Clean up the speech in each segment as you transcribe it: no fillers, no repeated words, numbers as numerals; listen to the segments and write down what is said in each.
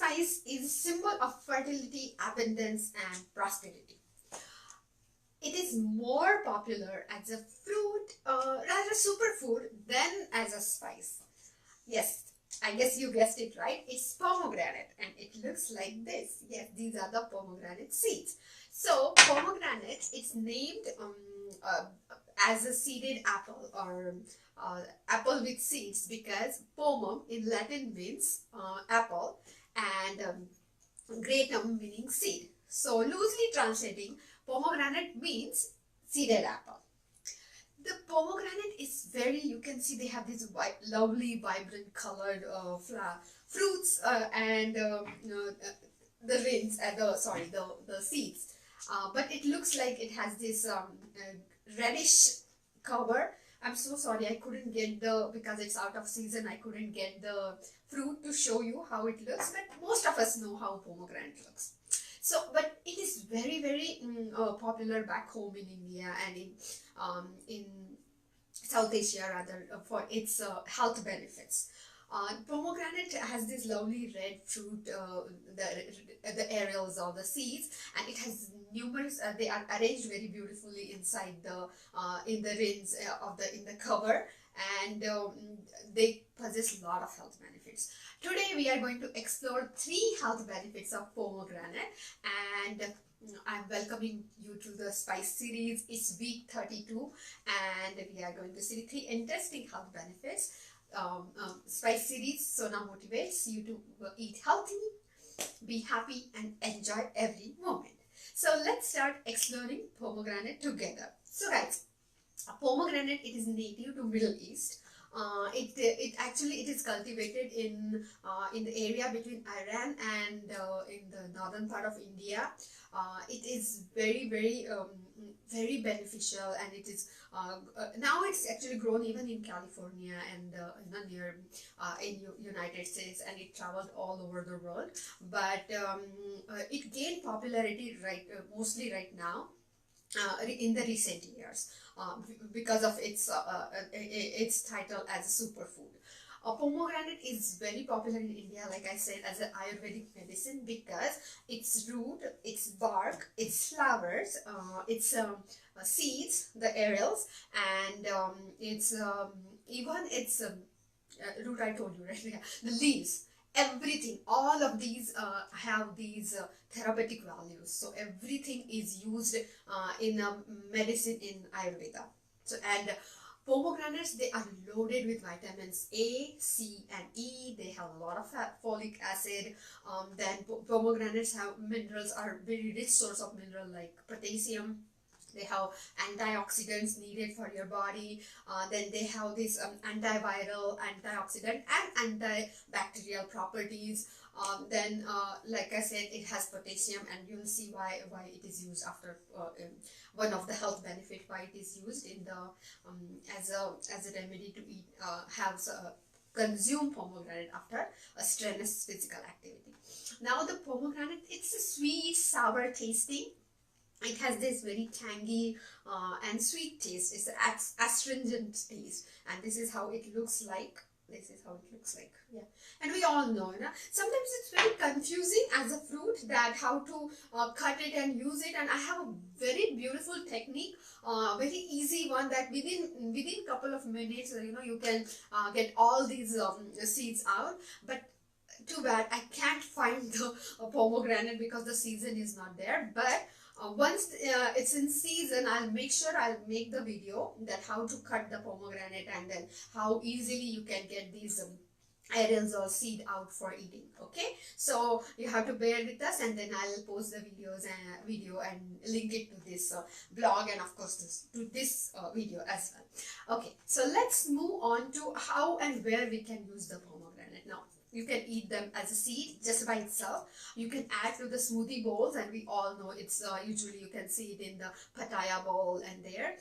spice is a symbol of fertility, abundance, and prosperity. It is more popular as a fruit, rather superfood, than as a spice. Yes, I guess you guessed it right. It's pomegranate and it looks like this. Yes, these are the pomegranate seeds. So pomegranate, it's named uh, as a seeded apple or apple with seeds because pomum in Latin means apple and granatum meaning seed. So loosely translating, pomegranate means seeded apple. The pomegranate is very, you can see they have these lovely, vibrant colored fruits and the rinds, the seeds. But it looks like it has this reddish cover. I'm so sorry, I couldn't get because it's out of season, I couldn't get the fruit to show you how it looks, but most of us know how pomegranate looks. So, but it is very, very popular back home in India and in South Asia rather for its health benefits. Pomegranate has this lovely red fruit, the areoles or the seeds, and it has numerous. They are arranged very beautifully inside the in the rinds in the cover, and they possess a lot of health benefits. Today we are going to explore 3 health benefits of pomegranate, and I'm welcoming you to the spice series. It's week 32 and we are going to see 3 interesting health benefits. Spice series Sona motivates you to eat healthy, be happy and enjoy every moment. So let's start exploring pomegranate together. So guys, pomegranate, it is native to Middle East. It actually is cultivated in the area between Iran and in the northern part of India. It is very very beneficial, and it is now it's actually grown even in California and near in United States, and it traveled all over the world. But it gained popularity mostly right now. In the recent years, because of its title as a superfood. Pomegranate is very popular in India, like I said, as an Ayurvedic medicine because its root, its bark, its flowers, its seeds, the areoles, and even its root, I told you, right? Yeah, the leaves, everything, all of these have these therapeutic values. So everything is used in medicine in Ayurveda. So and pomegranates, they are loaded with vitamins A, C and E. They have a lot of folic acid. Then pomegranates have minerals, are very rich source of mineral like potassium. They have antioxidants needed for your body. Then they have this antiviral, antioxidant and antibacterial properties. Then like I said, it has potassium, and you'll see why it is used after one of the health benefit why it is used in the as a remedy to eat consume pomegranate after a strenuous physical activity. Now the pomegranate, it's a sweet sour tasting. It has this very tangy and sweet taste. It's an astringent taste, and this is how it looks like. This is how it looks like. Yeah, and we all know, sometimes it's very confusing as a fruit that how to cut it and use it. And I have a very beautiful technique, very easy one that within couple of minutes, you can get all these seeds out. But too bad I can't find the pomegranate because the season is not there. But once it's in season, I'll make the video that how to cut the pomegranate and then how easily you can get these areoles or seed out for eating. Okay, so you have to bear with us, and then I'll post the video and link it to this blog, and of course to this video as well. Okay, so let's move on to how and where we can use the pomegranate. Now you can eat them as a seed just by itself. You can add to the smoothie bowls, and we all know it's usually you can see it in the pataya bowl and there.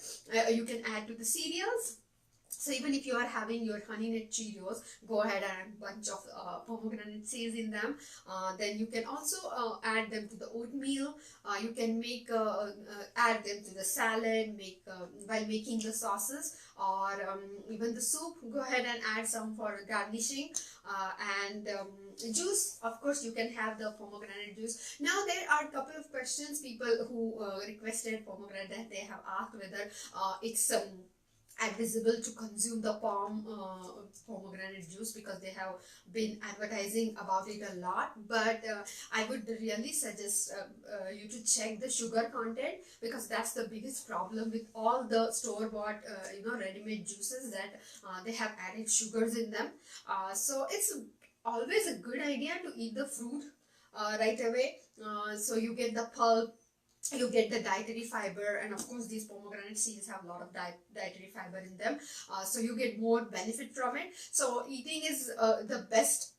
You can add to the cereals. So even if you are having your honey nut Cheerios, go ahead and add a bunch of pomegranate seeds in them. Then you can also add them to the oatmeal. You can make add them to the salad, while making the sauces, or even the soup. Go ahead and add some for garnishing. And juice, of course, you can have the pomegranate juice. Now there are a couple of questions, people who requested pomegranate, that they have asked whether it's advisable to consume the pomegranate juice, because they have been advertising about it a lot. But I would really suggest you to check the sugar content, because that's the biggest problem with all the store-bought ready-made juices, that they have added sugars in them. So it's always a good idea to eat the fruit right away, so you get the pulp, you get the dietary fiber, and of course these pomegranate seeds have a lot of dietary fiber in them, so you get more benefit from it. So eating is the best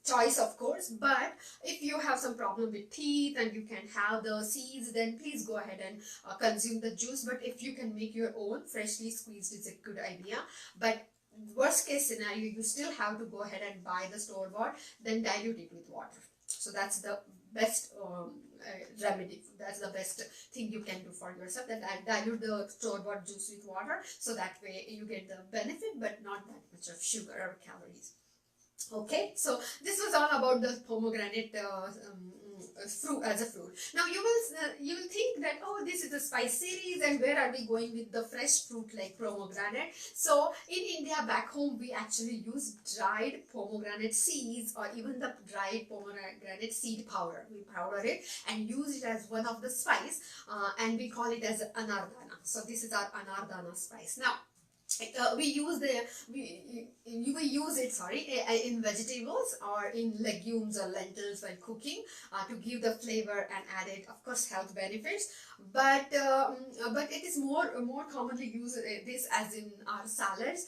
choice, of course. But if you have some problem with teeth and you can have the seeds, then please go ahead and consume the juice. But if you can make your own freshly squeezed, it's a good idea. But worst case scenario, you still have to go ahead and buy the store bought, then dilute it with water. So that's the best remedy. That's the best thing you can do for yourself, that dilute the store-bought juice with water, so that way you get the benefit but not that much of sugar or calories. Okay, so this was all about the pomegranate fruit as a fruit. Now you will think that, oh, this is a spice series and where are we going with the fresh fruit like pomegranate? So in India back home, we actually use dried pomegranate seeds, or even the dried pomegranate seed powder. We powder it and use it as one of the spice, and we call it as anardana. So this is our anardana spice. Now we use it in vegetables or in legumes or lentils while cooking, to give the flavor and added, of course, health benefits. But it is more commonly used this as in our salads.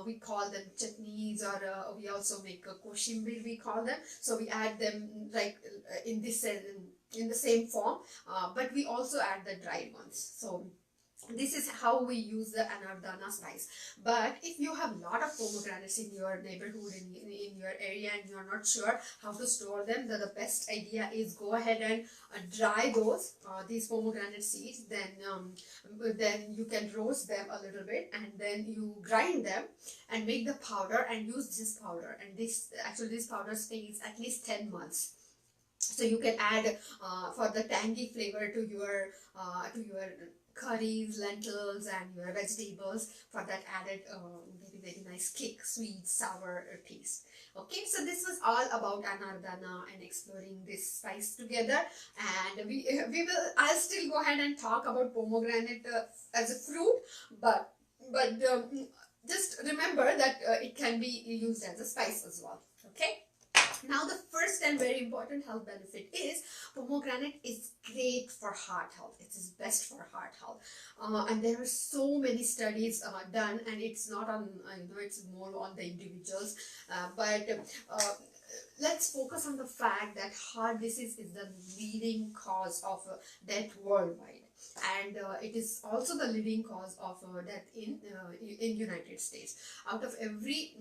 We call them chutneys, or we also make a koshimbir, we call them. So we add them like in the same form, but we also add the dried ones. So this is how we use the anardana spice. But if you have a lot of pomegranates in your neighborhood, in your area, and you're not sure how to store them, the best idea is go ahead and dry these pomegranate seeds. Then you can roast them a little bit, and then you grind them and make the powder and use this powder. And this powder stays at least 10 months. So you can add for the tangy flavor to your curries, lentils, and your vegetables, for that added very nice kick, sweet, sour taste. Okay, so this was all about anardana and exploring this spice together. And I'll still go ahead and talk about pomegranate as a fruit, but just remember that it can be used as a spice as well. Okay. Now the first and very important health benefit is pomegranate is great for heart health. It is best for heart health, and there are so many studies done, and it's not on it's more on the individuals, but let's focus on the fact that heart disease is the leading cause of death worldwide, and it is also the leading cause of death in United States. Out of every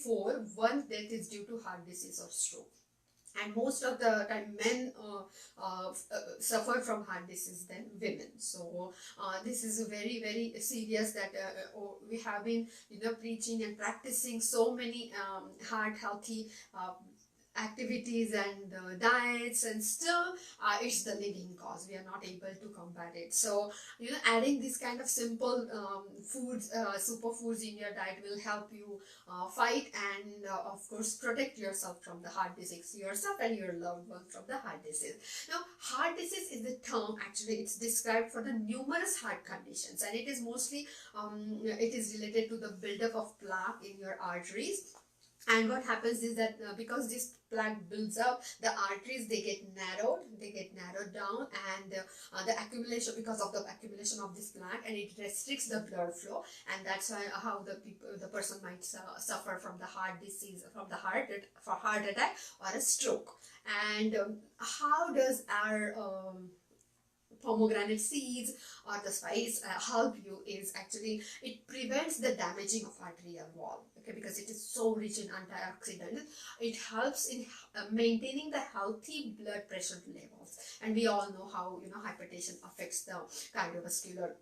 four, one death is due to heart disease or stroke. And most of the time men suffer from heart disease than women. So this is very, very serious, that we have been preaching and practicing so many heart healthy activities and diets, and still it's the leading cause. We are not able to combat it. So adding this kind of simple foods, superfoods in your diet will help you fight and of course protect yourself from the heart disease, yourself and your loved one from the heart disease. Now heart disease is the term, actually it's described for the numerous heart conditions, and it is mostly it is related to the buildup of plaque in your arteries. And what happens is that because this plaque builds up, the arteries, they get narrowed down, and the accumulation, because of the accumulation of this plaque, and it restricts the blood flow, and that's why how the person might suffer from the heart disease, from the heart attack or a stroke. And how does our pomegranate seeds or the spice help you is actually it prevents the damaging of arterial wall, okay, because it is so rich in antioxidants. It helps in maintaining the healthy blood pressure levels, and we all know how hypertension affects the cardiovascular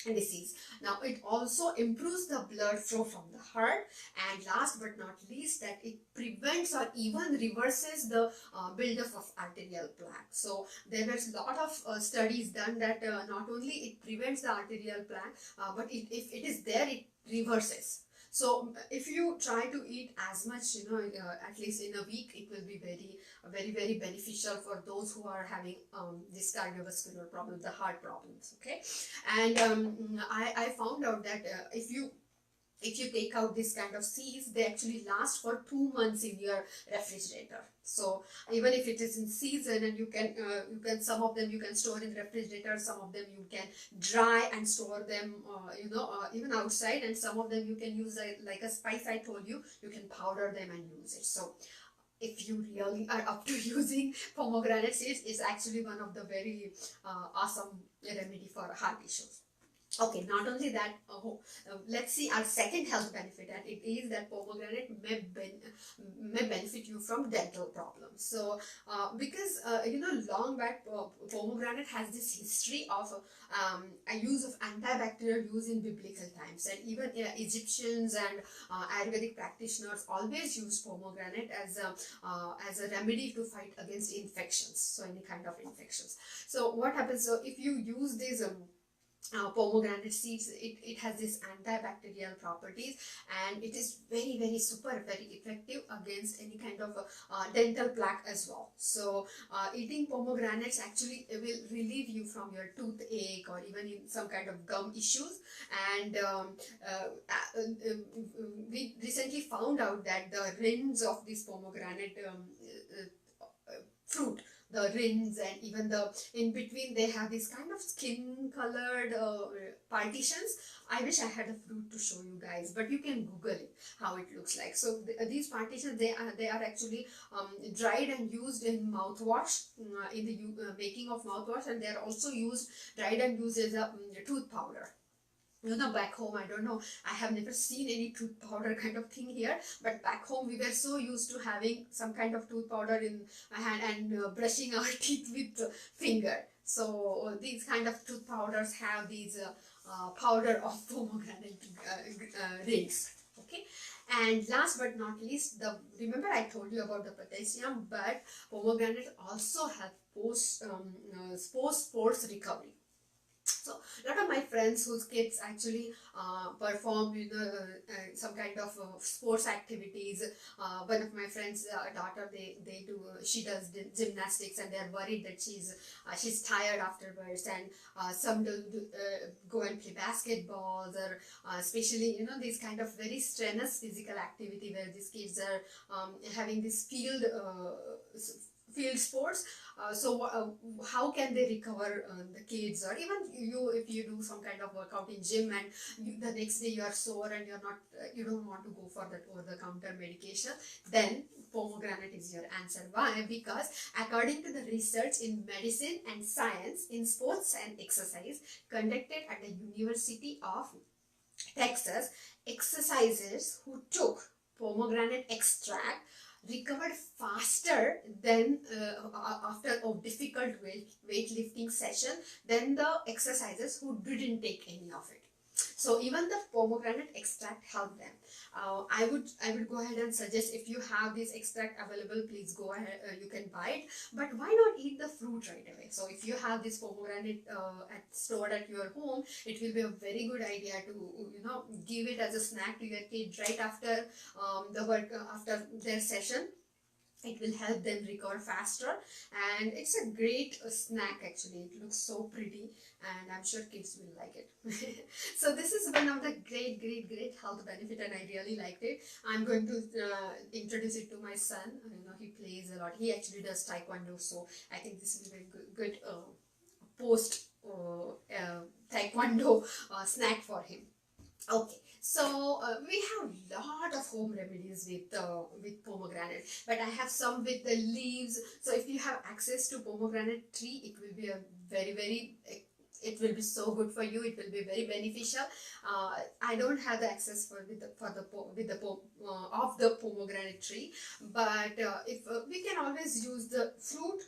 disease. Now it also improves the blood flow from the heart, and last but not least that it prevents or even reverses the buildup of arterial plaque. So there was a lot of studies done that not only it prevents the arterial plaque, but if it is there, it reverses. So if you try to eat as much, at least in a week, it will be very beneficial for those who are having this cardiovascular problem, the heart problems. Okay, and I found out that if you take out this kind of seeds, they actually last for 2 months in your refrigerator. So even if it is in season, and you can some of them you can store in refrigerator, some of them you can dry and store them even outside, and some of them you can use like a spice I told you, you can powder them and use it. So if you really are up to using pomegranate seeds, it's actually one of the very awesome remedy for heart issues. Okay, not only that, let's see our second health benefit, and it is that pomegranate may benefit you from dental problems. So, because long back, pomegranate has this history of a use of antibacterial use in biblical times, and even Egyptians and Ayurvedic practitioners always use pomegranate as a remedy to fight against infections. So any kind of infections. So what happens? So if you use these pomegranate seeds, it has this antibacterial properties, and it is very very effective against any kind of dental plaque as well. So eating pomegranates actually will relieve you from your toothache or even in some kind of gum issues. And we recently found out that the rinds of this pomegranate fruit, the rinds, and even the in between they have this kind of skin colored partitions. I wish I had a fruit to show you guys, but you can Google it how it looks like. So these partitions, they are actually dried and used in mouthwash, in the making of mouthwash, and they are also dried and used as a tooth powder. Back home, I don't know, I have never seen any tooth powder kind of thing here, but back home we were so used to having some kind of tooth powder in my hand and brushing our teeth with the finger. So these kind of tooth powders have these powder of pomegranate rings. Okay, and last but not least, remember I told you about the potassium, but pomegranate also help post sports recovery. So a lot of my friends whose kids actually perform some kind of sports activities. One of my friends' daughter, she does gymnastics, and they're worried that she's tired afterwards. And some go and play basketballs, or especially these kind of very strenuous physical activity where these kids are having this field sports. So how can they recover, the kids, or even you, if you do some kind of workout in gym and the next day you are sore and you don't want to go for that over-the-counter medication, then pomegranate is your answer. Why? Because according to the research in medicine and science in sports and exercise conducted at the University of Texas, exercisers who took pomegranate extract recovered faster than after a difficult weightlifting session than the exercises who didn't take any of it. So even the pomegranate extract helped them. I would go ahead and suggest, if you have this extract available, please go ahead, you can buy it. But why not eat the fruit right away? So if you have this pomegranate stored at your home, it will be a very good idea to give it as a snack to your kid right after after their session. It will help them recover faster, and it's a great snack actually. It looks so pretty, and I'm sure kids will like it. So this is one of the great health benefit, and I really liked it. I'm going to introduce it to my son. He plays a lot. He actually does taekwondo, so I think this will be a good post taekwondo snack for him. Okay, So we have lot of home remedies with pomegranate, but I have some with the leaves. So if you have access to pomegranate tree, it will be a very it will be so good for you. It will be very beneficial. I don't have the access of the pomegranate tree, but if we can always use the fruit,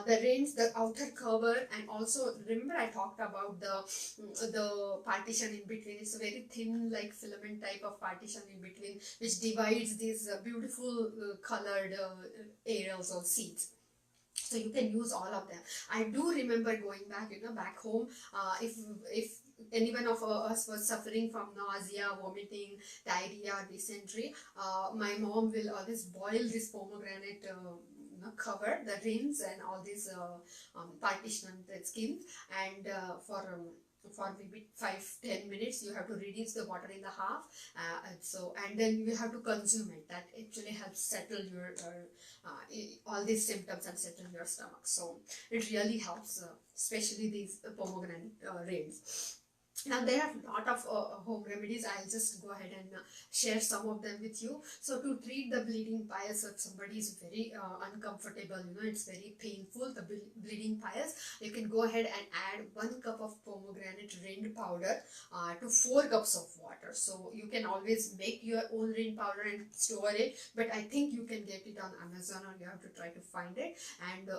the rinds, the outer cover, and also remember I talked about the partition in between. It's a very thin, like filament type of partition in between, which divides these beautiful colored areas or seeds. So you can use all of them. I do remember going back, back home, if anyone of us was suffering from nausea, vomiting, diarrhea, dysentery, my mom will always boil this pomegranate cover, the rinds and all these partition the skin, and for maybe 5-10 minutes you have to reduce the water in the half, and then you have to consume it. That actually helps settle your all these symptoms and settle your stomach. So it really helps, especially these pomegranate rinds. Now there are a lot of home remedies. I'll just go ahead and share some of them with you. So to treat the bleeding piles, if somebody is very uncomfortable, it's very painful, the bleeding piles, you can go ahead and add 1 cup of pomegranate rind powder to 4 cups of water. So you can always make your own rind powder and store it, but I think you can get it on Amazon, or you have to try to find it. And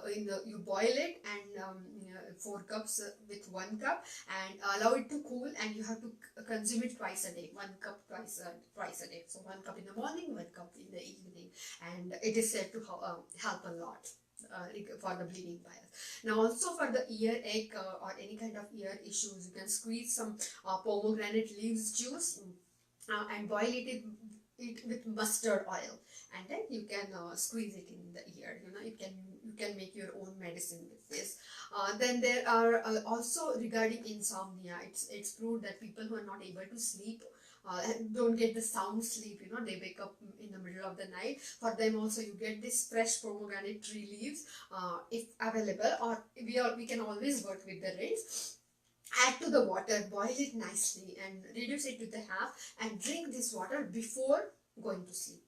you boil it, and 4 cups with 1 cup, and allow it to cool, and you have to consume it twice a day. 1 cup twice a day. So 1 cup in the morning, 1 cup in the evening, and it is said to help a lot for the bleeding piles. Now also for the earache or any kind of ear issues, you can squeeze some pomegranate leaves juice and boil it with mustard oil, and then you can squeeze it in the ear. You can make your own medicine with this. Then there are also regarding insomnia. It's proved that people who are not able to sleep, don't get the sound sleep, they wake up in the middle of the night. For them also, you get this fresh pomegranate tree leaves if available, or we can always work with the rinds. Add to the water, boil it nicely, and reduce it to the half, and drink this water before going to sleep.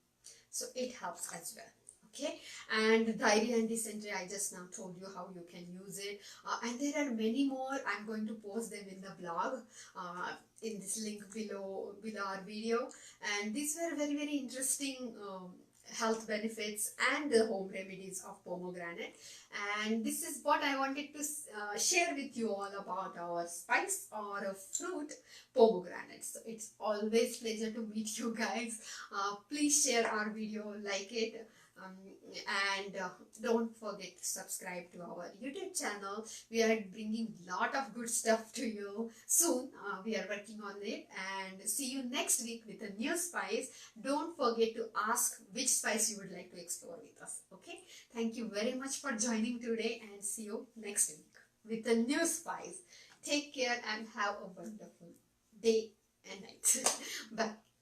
So it helps as well. Okay, and diarrhea and dysentery, I just now told you how you can use it, and there are many more. I'm going to post them in the blog, in this link below our video, and these were very interesting health benefits and the home remedies of pomegranate. And this is what I wanted to share with you all about our spice or a fruit, pomegranate. So it's always pleasure to meet you guys. Please share our video, like it, and don't forget to subscribe to our YouTube channel. We are bringing lot of good stuff to you soon. We are working on it, and see you next week with a new spice. Don't forget to ask which spice you would like to explore with us. Okay, thank you very much for joining today, and see you next week with a new spice. Take care and have a wonderful day and night. Bye.